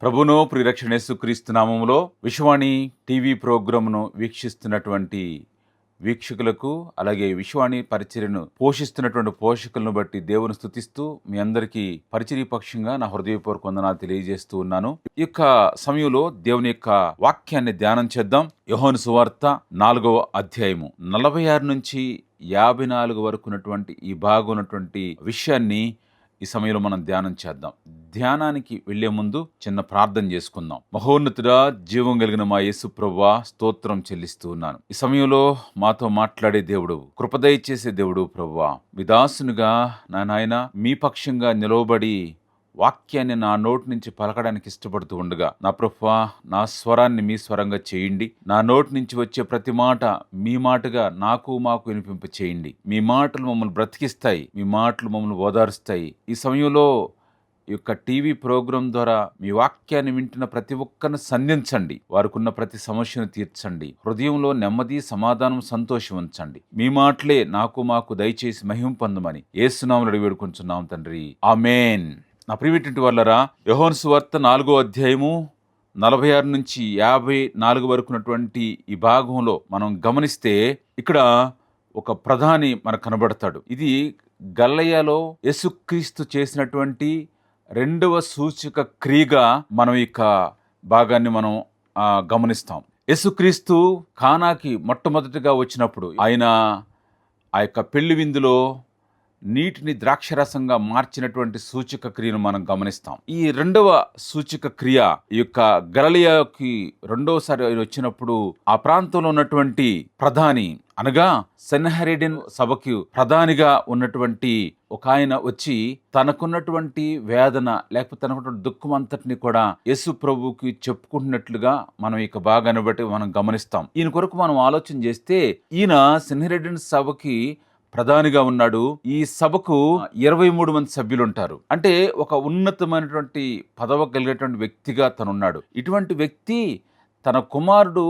ప్రభును ప్రియరక్షణ యేసుక్రీస్తు నామములో విశ్వాణి టీవీ ప్రోగ్రామ్ను వీక్షిస్తున్నటువంటి వీక్షకులకు, అలాగే విశ్వాణి పరిచర్యను పోషిస్తున్నటువంటి పోషకులను బట్టి దేవుని స్తుతిస్తూ మీ అందరికీ పరిచర్య పక్షంగా నా హృదయపూర్వక వందనాలు తెలియజేస్తూ ఉన్నాను. ఈ యొక్క సమయంలో దేవుని యొక్క వాక్యాన్ని ధ్యానం చేద్దాం. యోహాను సువార్త 4వ అధ్యాయము 46 నుంచి 54 వరకు ఉన్నటువంటి ఈ భాగం ఉన్నటువంటి విషయాన్ని ఈ సమయంలో మనం ధ్యానం చేద్దాం. ధ్యానానికి వెళ్లే ముందు చిన్న ప్రార్థన చేసుకుందాం. మహోన్నతుడా, జీవం కలిగిన మా యేసు ప్రభువా, స్తోత్రం చెల్లిస్తూ ఉన్నాను. ఈ సమయంలో మాతో మాట్లాడే దేవుడు, కృపదయ చేసే దేవుడు ప్రభువా, విదాసునిగా నా నాయన మీ పక్షంగా నిలవబడి వాక్యాన్ని నా నోటి నుంచి పలకడానికి ఇష్టపడుతూ ఉండగా, నా ప్రభువా, నా స్వరాన్ని మీ స్వరంగా చేయండి. నా నోటి నుంచి వచ్చే ప్రతి మాట మీ మాటగా మాకు వినిపింప చేయండి. మీ మాటలు మమ్మల్ని బ్రతికిస్తాయి, మీ మాటలు మమ్మల్ని ఓదారుస్తాయి. ఈ సమయంలో ఈ యొక్క టీవీ ప్రోగ్రాం ద్వారా మీ వాక్యాన్ని వింటున్న ప్రతి ఒక్కరిని సంధించండి. వారికున్న ప్రతి సమస్యను తీర్చండి. హృదయంలో నెమ్మది, సమాధానం, సంతోషం ఉంచండి. మీ మాటలే మాకు దయచేసి మహిమ పొందమని యేసునామములో అడిగి వేడుకొంచున్నాం తండ్రి, ఆమేన్. నా ప్రియమైనటువంటి వాళ్ళరా, యోహాను సువార్త 4వ అధ్యాయము 46 నుంచి 54 వరకు ఉన్నటువంటి ఈ భాగంలో మనం గమనిస్తే ఇక్కడ ఒక ప్రధాని మనకు కనబడతాడు. ఇది గలిలయలో యేసుక్రీస్తు చేసినటువంటి 2వ సూచక క్రియగా మనం ఇక భాగాన్ని మనం గమనిస్తాం. యేసుక్రీస్తు కానాకి మొట్టమొదటిగా వచ్చినప్పుడు ఆయన ఆ యొక్క పెళ్లి విందులో నీటిని ద్రాక్షరసంగా మార్చినటువంటి సూచక క్రియను మనం గమనిస్తాం. ఈ 2వ సూచక క్రియ ఈ యొక్క గలిలయకి 2వసారి వచ్చినప్పుడు ఆ ప్రాంతంలో ఉన్నటువంటి ప్రధాని, అనగా సెన్హెరీడిన్ సభకి ప్రధానిగా ఉన్నటువంటి ఒక ఆయన వచ్చి తనకున్నటువంటి వేదన లేకపోతే తనకున్నటువంటి దుఃఖం అంతటిని కూడా యేసు ప్రభువుకి చెప్పుకుంటున్నట్లుగా మనం ఇక భాగాన్ని బట్టి మనం గమనిస్తాం. ఈయన కొరకు మనం ఆలోచన చేస్తే, ఈయన సెన్హెరీడిన్ సభకి ప్రధానిగా ఉన్నాడు. ఈ సభకు 23 మంది సభ్యులు ఉంటారు. అంటే ఒక ఉన్నతమైనటువంటి పదవి కలిగినటువంటి వ్యక్తిగా తనున్నాడు. ఇటువంటి వ్యక్తి తన కుమారుడు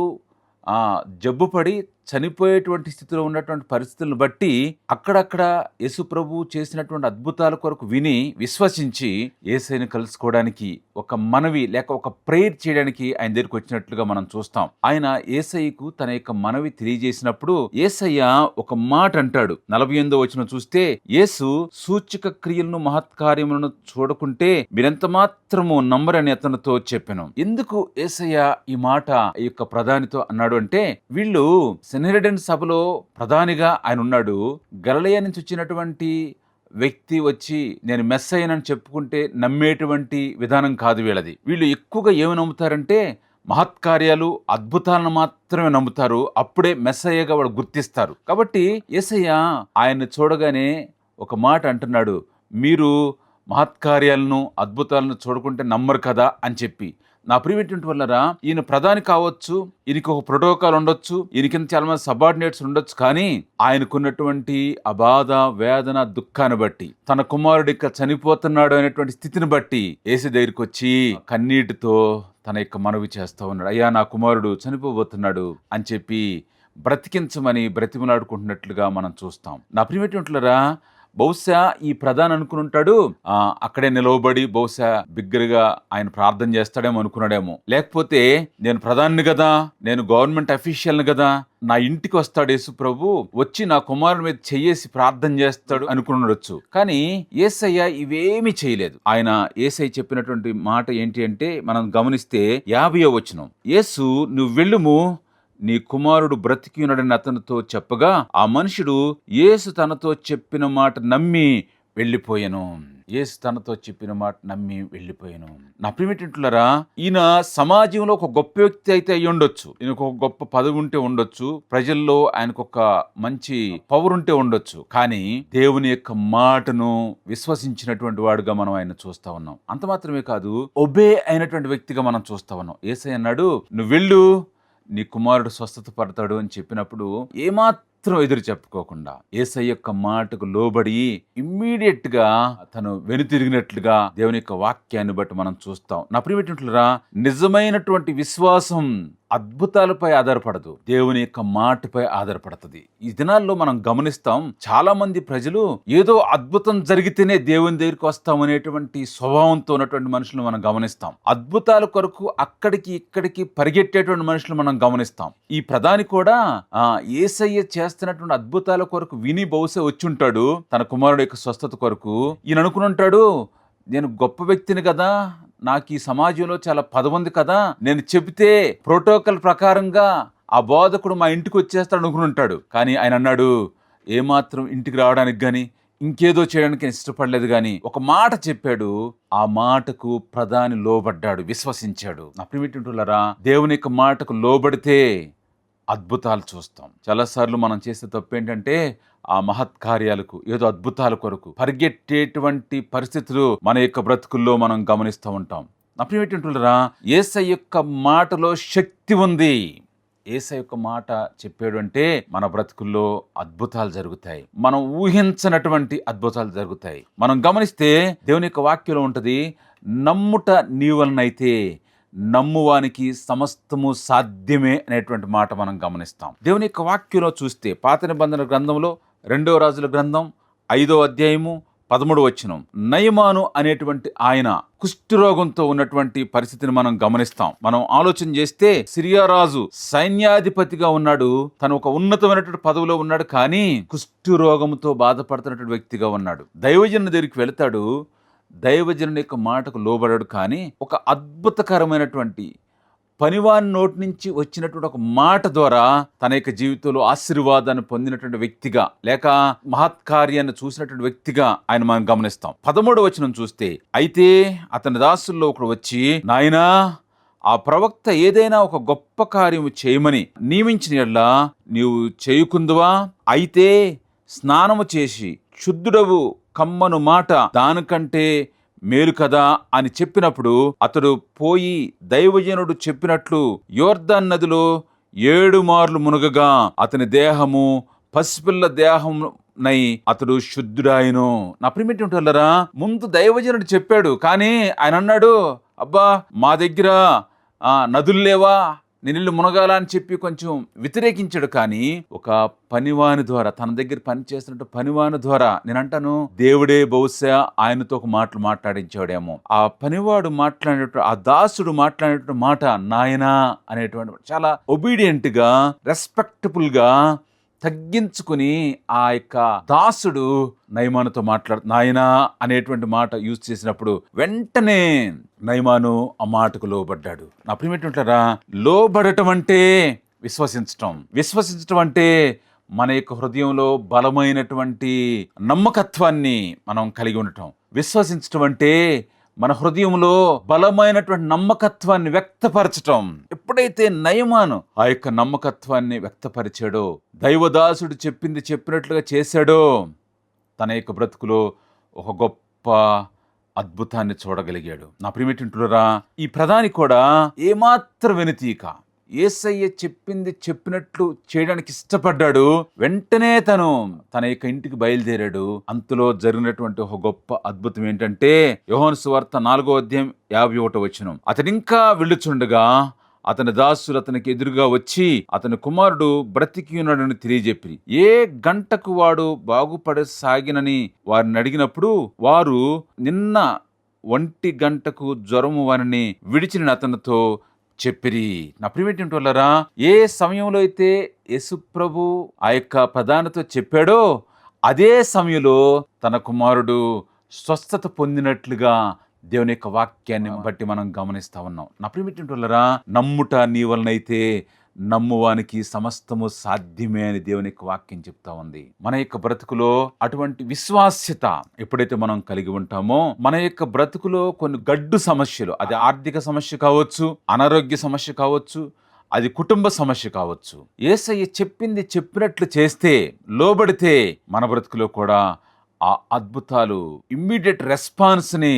జబ్బుపడి చనిపోయేటువంటి స్థితిలో ఉన్నటువంటి పరిస్థితులను బట్టి అక్కడక్కడ యేసు ప్రభు చేసినటువంటి అద్భుతాల కొరకు విని విశ్వసించి యేసయ్యను కలుసుకోవడానికి ఒక మనవి లేక ఒక ప్రేయర్ చేయడానికి ఆయన దగ్గరికి వచ్చినట్లుగా మనం చూస్తాం. ఆయన యేసయ్యకు తన యొక్క మనవి తెలియజేసినప్పుడు యేసయ్య ఒక మాట అంటాడు. 48వ వచనం చూస్తే, యేసు సూచక క్రియలను మహత్కార్యములను చూడకుంటే మీరెంత మాత్రము నమ్మరని అతనితో చెప్పాను. ఎందుకు యేసయ్య ఈ మాట ఈ యొక్క ప్రధానితో అన్నాడు అంటే, వీళ్ళు సెన్హెరీడిన్ సభలో ప్రధానిగా ఆయన ఉన్నాడు. గలిలయ నుంచి వచ్చినటువంటి వ్యక్తి వచ్చి నేను మెస్సయ్యనని చెప్పుకుంటే నమ్మేటువంటి విధానం కాదు వీళ్ళది. వీళ్ళు ఎక్కువగా ఏమి నమ్ముతారంటే మహత్కార్యాలు, అద్భుతాలను మాత్రమే నమ్ముతారు. అప్పుడే మెస్సయ్యగా వాడు గుర్తిస్తారు. కాబట్టి యేసయ్య ఆయన్ని చూడగానే ఒక మాట అంటున్నాడు, మీరు మహత్కార్యాలను, అద్భుతాలను చూడకుంటే నమ్మరు కదా అని చెప్పి. నా ప్రియమైనటువంటి వల్లరా, ఈయన ప్రధాని కావచ్చు, ఈయనకి ఒక ప్రోటోకాల్ ఉండొచ్చు, ఈయన కింద చాలా మంది సబార్డినేట్స్ ఉండొచ్చు, కానీ ఆయనకున్నటువంటి అబాధ, వేదన, దుఃఖాన్ని బట్టి, తన కుమారుడు ఇక చనిపోతున్నాడు అనేటువంటి స్థితిని బట్టి యేసు దగ్గరికి వచ్చి కన్నీటితో తన యొక్క మనవి చేస్తూ ఉన్నాడు. అయ్యా, నా కుమారుడు చనిపోబోతున్నాడు అని చెప్పి బ్రతికించమని బ్రతిమలాడుకుంటున్నట్లుగా మనం చూస్తాం. నా ప్రియమైనటువంటిరా, బహుశా ఈ ప్రధాని అనుకుని ఉంటాడు, అక్కడే నిలవబడి బహుశా బిగ్గరగా ఆయన ప్రార్థన చేస్తాడేమో అనుకున్నాడేమో. లేకపోతే నేను ప్రధాని కదా, నేను గవర్నమెంట్ అఫీషియల్ని కదా, నా ఇంటికి వస్తాడు యేసు ప్రభు, వచ్చి నా కుమారుడి మీద చెయ్యేసి ప్రార్థన చేస్తాడు అనుకున్నాడొచ్చు. కానీ యేసయ్య ఇవేమీ చేయలేదు. ఆయన యేసయ్య చెప్పినటువంటి మాట ఏంటి అంటే మనం గమనిస్తే 50వ వచనం, యేసు నువ్వు వెళ్ళుము, నీ కుమారుడు బ్రతికి ఉన్నాడని అతనితో చెప్పగా ఆ మనుషుడు యేసు తనతో చెప్పిన మాట నమ్మి వెళ్ళిపోయాను. యేసు తనతో చెప్పిన మాట నమ్మి వెళ్ళిపోయాను. నా ప్రియమైనటువంటివారా, ఈయన సమాజంలో ఒక గొప్ప వ్యక్తి అయితే అయ్యి ఉండొచ్చు, ఈయనకు ఒక గొప్ప పదవి ఉంటే ఉండొచ్చు, ప్రజల్లో ఆయనకు ఒక మంచి పవర్ ఉంటే ఉండొచ్చు, కానీ దేవుని యొక్క మాటను విశ్వసించినటువంటి వాడుగా మనం ఆయన చూస్తా ఉన్నాం. అంత మాత్రమే కాదు, ఒబే అయినటువంటి వ్యక్తిగా మనం చూస్తా ఉన్నాం. యేసయ్య అన్నాడు, నువ్వు వెళ్ళు, నీ కుమారుడు స్వస్థత పడతాడు అని చెప్పినప్పుడు ఏమాత్రం ఎదురు చెప్పుకోకుండా యేసయ్య యొక్క మాటకు లోబడి ఇమ్మీడియట్ గా తను వెనుతిరిగినట్లుగా దేవుని యొక్క వాక్యాన్ని బట్టి మనం చూస్తాం. నా ప్రియమైనటువంటిరా, నిజమైనటువంటి విశ్వాసం అద్భుతాలపై ఆధారపడదు, దేవుని యొక్క మాటపై ఆధారపడుతుంది. ఈ దినాల్లో మనం గమనిస్తాం, చాలా మంది ప్రజలు ఏదో అద్భుతం జరిగితేనే దేవుని దగ్గరికి వస్తాం అనేటువంటి స్వభావంతో ఉన్నటువంటి మనుషులు మనం గమనిస్తాం. అద్భుతాల కొరకు అక్కడికి ఇక్కడికి పరిగెట్టేటువంటి మనుషులు మనం గమనిస్తాం. ఈ ప్రధాని కూడా యేసయ్య చేస్తున్నటువంటి అద్భుతాల కొరకు విని బహుశా వచ్చుంటాడు తన కుమారుడు యొక్క స్వస్థత కొరకు. ఈయన అనుకుని ఉంటాడు, నేను గొప్ప వ్యక్తిని కదా, నాకు ఈ సమాజంలో చాలా పదవుంది కదా, నేను చెబితే ప్రోటోకాల్ ప్రకారంగా ఆ బోధకుడు మా ఇంటికి వచ్చేస్తాడు అనుకుని ఉంటాడు. కానీ ఆయన అన్నాడు, ఏమాత్రం ఇంటికి రావడానికి కానీ ఇంకేదో చేయడానికి ఇష్టపడలేదు, కానీ ఒక మాట చెప్పాడు. ఆ మాటకు ప్రధాని లోబడ్డాడు, విశ్వసించాడు. నా ప్రియమైనటువంటి దేవుని యొక్క మాటకు లోబడితే అద్భుతాలు చూస్తాం. చాలాసార్లు మనం చేసే తప్పు ఏంటంటే ఆ మహత్కార్యాలకు, ఏదో అద్భుతాల కొరకు పరిగెట్టేటువంటి పరిస్థితులు మన యొక్క బ్రతుకుల్లో మనం గమనిస్తూ ఉంటాం. నా ప్రియమైనటువంటి యేసయ్య యొక్క మాటలో శక్తి ఉంది. యేసయ్య యొక్క మాట చెప్పాడు అంటే మన బ్రతుకుల్లో అద్భుతాలు జరుగుతాయి, మనం ఊహించనటువంటి అద్భుతాలు జరుగుతాయి. మనం గమనిస్తే దేవుని యొక్క వాక్యంలో ఉంటుంది, నమ్ముట నీ వలనైతే నమ్మువానికి సమస్తము సాధ్యమే అనేటువంటి మాట మనం గమనిస్తాం. దేవుని యొక్క వాక్యంలో చూస్తే పాత నిబంధన గ్రంథంలో 2వ రాజుల గ్రంథం 5వ అధ్యాయము 13వ వచనం, నయమాను అనేటువంటి ఆయన కుష్ఠరోగంతో ఉన్నటువంటి పరిస్థితిని మనం గమనిస్తాం. మనం ఆలోచన చేస్తే సిరియా రాజు సైన్యాధిపతిగా ఉన్నాడు, తను ఒక ఉన్నతమైనటువంటి పదవిలో ఉన్నాడు, కానీ కుష్ఠరోగంతో బాధపడుతున్నటువంటి వ్యక్తిగా ఉన్నాడు. దైవజనుని దగ్గరికి వెళతాడు, దైవజనుని యొక్క మాటకు లోబడాడు. కానీ ఒక అద్భుతకరమైనటువంటి పనివాని నోటి నుంచి వచ్చినటువంటి ఒక మాట ద్వారా తన యొక్క జీవితంలో ఆశీర్వాదాన్ని పొందినటువంటి వ్యక్తిగా, లేక మహత్కార్యాన్ని చూసినటువంటి వ్యక్తిగా ఆయన మనం గమనిస్తాం. 13వ వచనం చూస్తే, అయితే అతని దాసుల్లో ఒకడు వచ్చి, నాయనా, ఆ ప్రవక్త ఏదైనా ఒక గొప్ప కార్యము చేయమని నియమించిన యెడల నీవు చేయుకుందువా? అయితే స్నానము చేసి శుద్ధుడవు కమ్మను మాట దానికంటే మేలు కదా అని చెప్పినప్పుడు అతడు పోయి దైవజనుడు చెప్పినట్లు యోర్దాను నదిలో 7 మార్లు మునగగా అతని దేహము పసిపిల్ల దేహంనై అతడు శుద్ధుడాయను. నా ప్రియమైనటువంటి వాళ్ళరా, ముందు దైవజనుడు చెప్పాడు, కానీ ఆయన అన్నాడు, అబ్బా మా దగ్గర నదులు లేవా, నేను మునగాల అని చెప్పి కొంచెం వ్యతిరేకించాడు. కానీ ఒక పనివాని ద్వారా, తన దగ్గర పనిచేస్తున్నట్టు పనివాని ద్వారా, నేనంటాను దేవుడే బహుశా ఆయనతో ఒక మాటలు మాట్లాడించాడేమో. ఆ పనివాడు మాట్లాడేటట్టు, ఆ దాసుడు మాట్లాడేటట్టు మాట నాయనా అనేటువంటి చాలా ఒబీడియంట్ గా, రెస్పెక్టబుల్ గా తగ్గించుకుని ఆ యొక్క దాసుడు నయమానుతో నాయనా అనేటువంటి మాట యూజ్ చేసినప్పుడు వెంటనే నయమాను ఆ మాటకు లోబడ్డాడు. నా ప్రియమైనటువంటిరా, లోబడటం అంటే విశ్వసించటం అంటే మన యొక్క హృదయంలో బలమైనటువంటి నమ్మకత్వాన్ని మనం కలిగి ఉండటం. విశ్వసించటం అంటే మన హృదయంలో బలమైనటువంటి నమ్మకత్వాన్ని వ్యక్తపరచటం. ఎప్పుడైతే నయమాను ఆ యొక్క నమ్మకత్వాన్ని వ్యక్తపరిచాడో, దైవదాసుడు చెప్పింది చెప్పినట్లుగా చేశాడో, తన యొక్క బ్రతుకులో ఒక గొప్ప అద్భుతాన్ని చూడగలిగాడు. నా ప్రియమైనటువంటిరా, ఈ ప్రధాని కూడా ఏమాత్రం వెనుతీక యేసయ్య చెప్పింది చెప్పినట్లు చేయడానికి ఇష్టపడ్డాడు. వెంటనే తన యొక్క ఇంటికి బయలుదేరాడు. అంతలో జరిగినటువంటి ఒక గొప్ప అద్భుతం ఏంటంటే, యోహాను సువార్త 4వ అధ్యాయం 51వ వచనం, అతనింకా వెళ్ళుచుండగా అతని దాసులు అతనికి ఎదురుగా వచ్చి అతని కుమారుడు బ్రతికి ఉన్నాడని తెలియజెప్పి ఏ గంటకు వాడు బాగుపడసాగినని వారిని అడిగినప్పుడు వారు నిన్న 1 గంటకు జ్వరము వారిని విడిచిన అతనితో చెప్పిరి. నా ప్రియమైనటువంటి వాళ్ళరా, ఏ సమయంలో అయితే యేసు ప్రభు ఆ యొక్క ప్రధానితో చెప్పాడో అదే సమయంలో తన కుమారుడు స్వస్థత పొందినట్లుగా దేవుని యొక్క వాక్యాన్ని బట్టి మనం గమనిస్తా ఉన్నాం. నా ప్రియమైనటువంటి వాళ్ళరా, నమ్ముట నీ వలనైతే నమ్మువానికి సమస్తము సాధ్యమే అని దేవుని యొక్క వాక్యం చెప్తా ఉంది. మన యొక్క బ్రతుకులో అటువంటి విశ్వాస్యత ఎప్పుడైతే మనం కలిగి ఉంటామో, మన యొక్క బ్రతుకులో కొన్ని గడ్డు సమస్యలు, అది ఆర్థిక సమస్య కావచ్చు, అనారోగ్య సమస్య కావచ్చు, అది కుటుంబ సమస్య కావచ్చు, యేసయ్య చెప్పింది చెప్పినట్లు చేస్తే, లోబడితే మన బ్రతుకులో కూడా ఆ అద్భుతాలు, ఇమ్మీడియట్ రెస్పాన్స్ని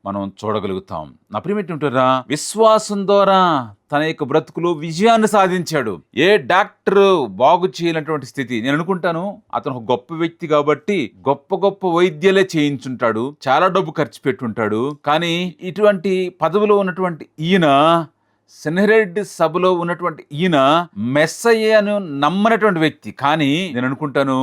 మనం చూడగలుగుతాం. నా ప్రియమైనటువంటిరా, విశ్వాసం ద్వారా తన యొక్క బ్రతుకులో విజయాన్ని సాధించాడు. ఏ డాక్టర్ బాగు చేయనటువంటి స్థితి. నేను అనుకుంటాను అతను ఒక గొప్ప వ్యక్తి కాబట్టి గొప్ప గొప్ప వైద్యాలే చేయించుంటాడు, చాలా డబ్బు ఖర్చు పెట్టుంటాడు. కానీ ఇటువంటి పదవిలో ఉన్నటువంటి ఈయన సెనహెరెడ్ సభలో ఉన్నటువంటి ఈయన మెస్సయ్యను నమ్మనటువంటి వ్యక్తి. కానీ నేను అనుకుంటాను,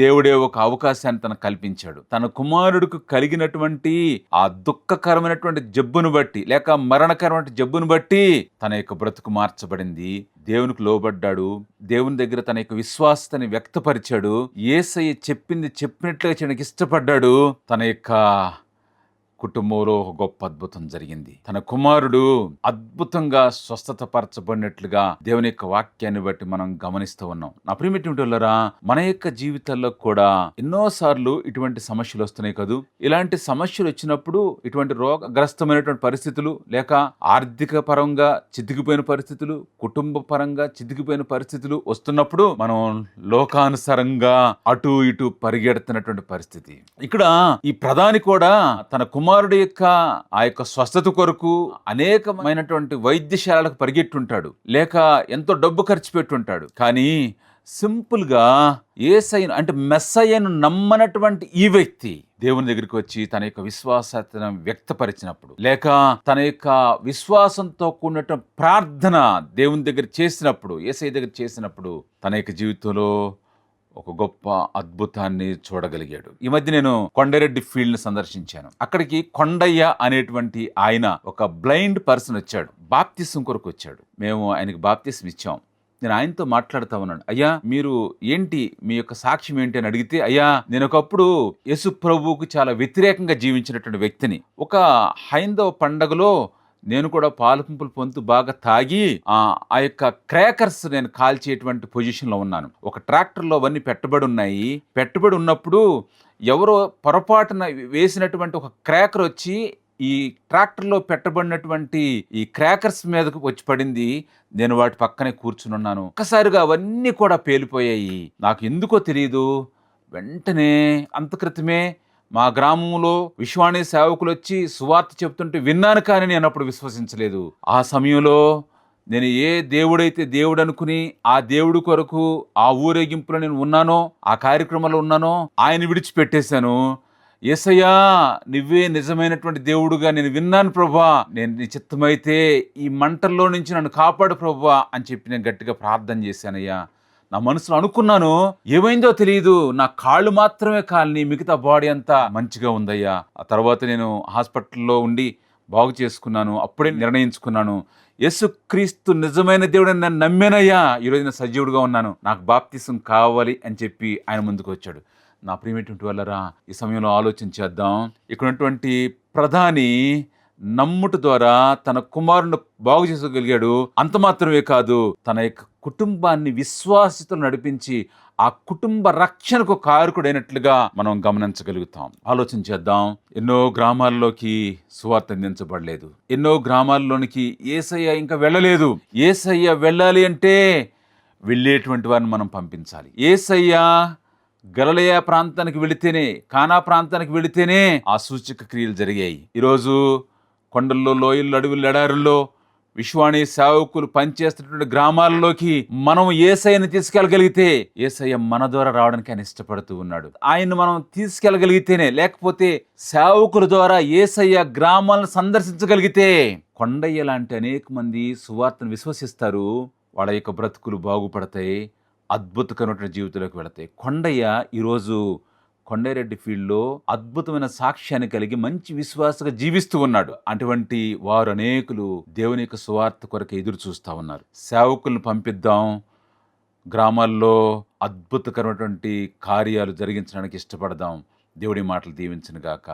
దేవుడే ఒక అవకాశాన్ని తనకు కల్పించాడు. తన కుమారుడికి కలిగినటువంటి ఆ దుఃఖకరమైనటువంటి జబ్బును బట్టి, లేక మరణకరమైన జబ్బును బట్టి తన యొక్క బ్రతుకు మార్చబడింది. దేవునికి లోబడ్డాడు, దేవుని దగ్గర తన యొక్క విశ్వాసతని వ్యక్తపరిచాడు, యేసయ్య చెప్పింది చెప్పినట్లుగా చేయడానికి ఇష్టపడ్డాడు. తన యొక్క కుటుంబంలో ఒక గొప్ప అద్భుతం జరిగింది. తన కుమారుడు అద్భుతంగా స్వస్థత పరచబడినట్లుగా దేవుని యొక్క వాక్యాన్ని బట్టి మనం గమనిస్తూ ఉన్నాం. నా ప్రియమైనటువంటి వాళ్ళరా, మన యొక్క జీవితాల్లో కూడా ఎన్నోసార్లు ఇటువంటి సమస్యలు వస్తున్నాయి కదూ. ఇలాంటి సమస్యలు వచ్చినప్పుడు, ఇటువంటి రోగగ్రస్తమైనటువంటి పరిస్థితులు, లేక ఆర్థిక పరంగా చితికిపోయిన పరిస్థితులు, కుటుంబ పరంగా చితికిపోయిన పరిస్థితులు వస్తున్నప్పుడు మనం లోకానుసారంగా అటు ఇటు పరిగెడుతున్నటువంటి పరిస్థితి. ఇక్కడ ఈ ప్రధాని కూడా తన కుమారుడు యొక్క ఆ యొక్క స్వస్థత కొరకు అనేకమైనటువంటి వైద్యశాలకు పరిగెట్టుంటాడు, లేక ఎంతో డబ్బు ఖర్చు పెట్టుంటాడు. కానీ సింపుల్ గా యేసయ్యను అంటే మెస్సయ్యను నమ్మనటువంటి ఈ వ్యక్తి దేవుని దగ్గరికి వచ్చి తన యొక్క విశ్వాసతను వ్యక్తపరిచినప్పుడు, లేక తన యొక్క విశ్వాసంతో కూడినటువంటి ప్రార్థన దేవుని దగ్గర చేసినప్పుడు, యేసయ్య దగ్గర చేసినప్పుడు తన యొక్క జీవితంలో ఒక గొప్ప అద్భుతాన్ని చూడగలిగాడు. ఈ మధ్య నేను కొండారెడ్డి ఫీల్డ్ ని సందర్శించాను. అక్కడికి కొండయ్య అనేటువంటి ఆయన ఒక బ్లైండ్ పర్సన్ వచ్చాడు, బాప్తిసం కొరకు వచ్చాడు. మేము ఆయనకి బాప్తిసం ఇచ్చాం. నేను ఆయనతో మాట్లాడుతా ఉన్నాను. అయ్యా, మీరు ఏంటి, మీ యొక్క సాక్ష్యం ఏంటి అని అడిగితే, అయ్యా, నేను ఒకప్పుడు యేసు ప్రభువుకు చాలా వ్యతిరేకంగా జీవించినటువంటి వ్యక్తిని. ఒక హైందవ పండగలో నేను కూడా పాలపుంపులు పొందుతూ బాగా తాగి ఆ యొక్క క్రాకర్స్ నేను కాల్చేటువంటి పొజిషన్లో ఉన్నాను. ఒక ట్రాక్టర్లో అవన్నీ పెట్టుబడి ఉన్నాయి. పెట్టుబడి ఉన్నప్పుడు ఎవరో పొరపాటున వేసినటువంటి ఒక క్రాకర్ వచ్చి ఈ ట్రాక్టర్లో పెట్టబడినటువంటి ఈ క్రాకర్స్ మీదకు వచ్చి పడింది. నేను వాటి పక్కనే కూర్చుని ఉన్నాను. ఒక్కసారిగా అవన్నీ కూడా పేలిపోయాయి. నాకు ఎందుకో తెలియదు. వెంటనే అంత క్రితమే మా గ్రామంలో విశ్వాణి సేవకులు వచ్చి సువార్త చెప్తుంటే విన్నాను, కానీ నేను అప్పుడు విశ్వసించలేదు. ఆ సమయంలో నేను ఏ దేవుడైతే దేవుడు అనుకుని ఆ దేవుడి కొరకు ఆ ఊరేగింపులో నేను ఉన్నానో, ఆ కార్యక్రమంలో ఉన్నానో, ఆయన విడిచిపెట్టేశాను. యేసయ్యా, నువ్వే నిజమైనటువంటి దేవుడుగా నేను విన్నాను ప్రభువా, నేను నీ చిత్తమైతే ఈ మంటల్లో నుంచి నన్ను కాపాడు ప్రభువా అని చెప్పి నేను గట్టిగా ప్రార్థన చేశానయ్యా. నా మనసులో అనుకున్నాను, ఏమైందో తెలియదు, నా కాళ్ళు మాత్రమే కాలని, మిగతా బాడీ అంతా మంచిగా ఉందయ్యా. ఆ తర్వాత నేను హాస్పిటల్లో ఉండి బాగు చేసుకున్నాను. అప్పుడే నిర్ణయించుకున్నాను, యేసుక్రీస్తు నిజమైన దేవుడని నన్ను నమ్మేనయ్యా. ఈరోజు నేను సజీవుడిగా ఉన్నాను, నాకు బాప్తిసం కావాలి అని చెప్పి ఆయన ముందుకు వచ్చాడు. నా ప్రియమైనటువంటి వాళ్ళరా, ఈ సమయంలో ఆలోచన చేద్దాం. ఇక్కడ ఉన్నటువంటి ప్రధాని నమ్ముట ద్వారా తన కుమారుని బాగు చేసుకోగలిగాడు. అంత మాత్రమే కాదు, తన యొక్క కుటుంబాన్ని విశ్వాసతను నడిపించి ఆ కుటుంబ రక్షణకు కారకుడైనట్లుగా మనం గమనించగలుగుతాం. ఆలోచన చేద్దాం. ఎన్నో గ్రామాల్లోకి సువార్త అందించబడలేదు. ఎన్నో గ్రామాల్లోనికి యేసయ్య ఇంకా వెళ్ళలేదు. యేసయ్య వెళ్ళాలి అంటే వెళ్ళేటువంటి వారిని మనం పంపించాలి. యేసయ్య గలిలయ ప్రాంతానికి వెళితేనే, కానా ప్రాంతానికి వెళితేనే ఆ సూచక క్రియలు జరిగాయి. ఈరోజు కొండల్లో, లోయల్లో, అడవుల్లో, ఎడారుల్లో విశ్వాణి సేవకులు పనిచేస్తున్నటువంటి గ్రామాల్లోకి మనం యేసయ్యని తీసుకెళ్ళగలిగితే, యేసయ్య మన ద్వారా రావడానికి ఆయన ఇష్టపడుతూ ఉన్నాడు. ఆయన్ని మనం తీసుకెళ్ళగలిగితేనే, లేకపోతే సేవకుల ద్వారా యేసయ్య గ్రామాలను సందర్శించగలిగితే కొండయ్య లాంటి అనేక మంది సువార్తను విశ్వసిస్తారు. వాళ్ళ యొక్క బ్రతుకులు బాగుపడతాయి, అద్భుతకరమైన జీవితంలోకి వెళతాయి. కొండయ్య ఈరోజు కొండారెడ్డి ఫీల్డ్లో అద్భుతమైన సాక్ష్యాన్ని కలిగి మంచి విశ్వాసగా జీవిస్తూ ఉన్నాడు. అటువంటి వారు అనేకులు దేవుని యొక్క సువార్త కొరకు ఎదురు చూస్తూ ఉన్నారు. సేవకులను పంపిద్దాం, గ్రామాల్లో అద్భుతకరమైనటువంటి కార్యాలు జరిగించడానికి ఇష్టపడదాం. దేవుడి మాటలు దీవించును గాక.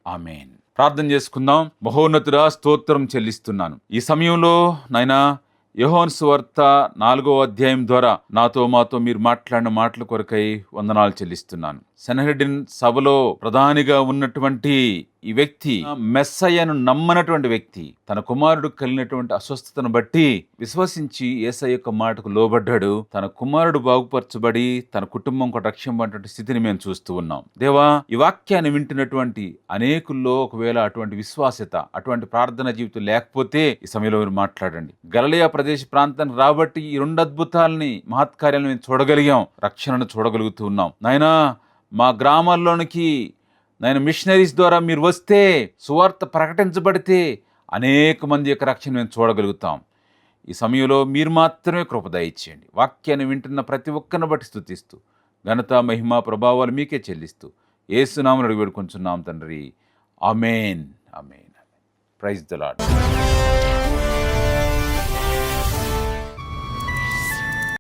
ఆమేన్. ప్రార్థన చేసుకుందాం. మహోన్నతుడా, స్తోత్రం చెల్లిస్తున్నాను. ఈ సమయంలో నాయనా, యోహాను సువార్త 4వ అధ్యాయం ద్వారా నాతో మాతో మీరు మాట్లాడిన మాటల కొరకై వందనాలు చెల్లిస్తున్నాను. సెనహెరిడ్ సభలో ప్రధానిగా ఉన్నటువంటి ఈ వ్యక్తి మెస్సయ్యను నమ్మనటువంటి వ్యక్తి. తన కుమారుడు కలిగినటువంటి అస్వస్థతను బట్టి విశ్వసించి యేసయ్య యొక్క మాటకు లోబడ్డాడు. తన కుమారుడు బాగుపరచబడి తన కుటుంబం కూడా రక్షింపబడినటువంటి స్థితిని మేము చూస్తూ ఉన్నాం. దేవా, ఈ వాక్యాన్ని వింటున్నటువంటి అనేకుల్లో ఒకవేళ అటువంటి విశ్వాసత, అటువంటి ప్రార్థన జీవితం లేకపోతే ఈ సమయంలో మీరు మాట్లాడండి. గలిలయ ప్రదేశ ప్రాంతానికి రాబట్టి ఈ 2 అద్భుతాలని, మహత్కార్యాలను మేము చూడగలిగాం, రక్షణను చూడగలుగుతూ ఉన్నాం. నాయనా, మా గ్రామాల్లోనికి నాయన మిషనరీస్ ద్వారా మీరు వస్తే, సువార్త ప్రకటించబడితే అనేక మంది యొక్క రక్షణ మేము చూడగలుగుతాం. ఈ సమయంలో మీరు మాత్రమే కృప దయచేయండి. వాక్యాన్ని వింటున్న ప్రతి ఒక్కరిని బట్టి స్తుతిస్తూ ఘనత మహిమ ప్రభావాలు మీకే చెల్లిస్తూ యేసు నామమున అడిగి వేడుకొంచున్నాం తండ్రి. ఆమేన్. ఆమేన్. Praise the lord.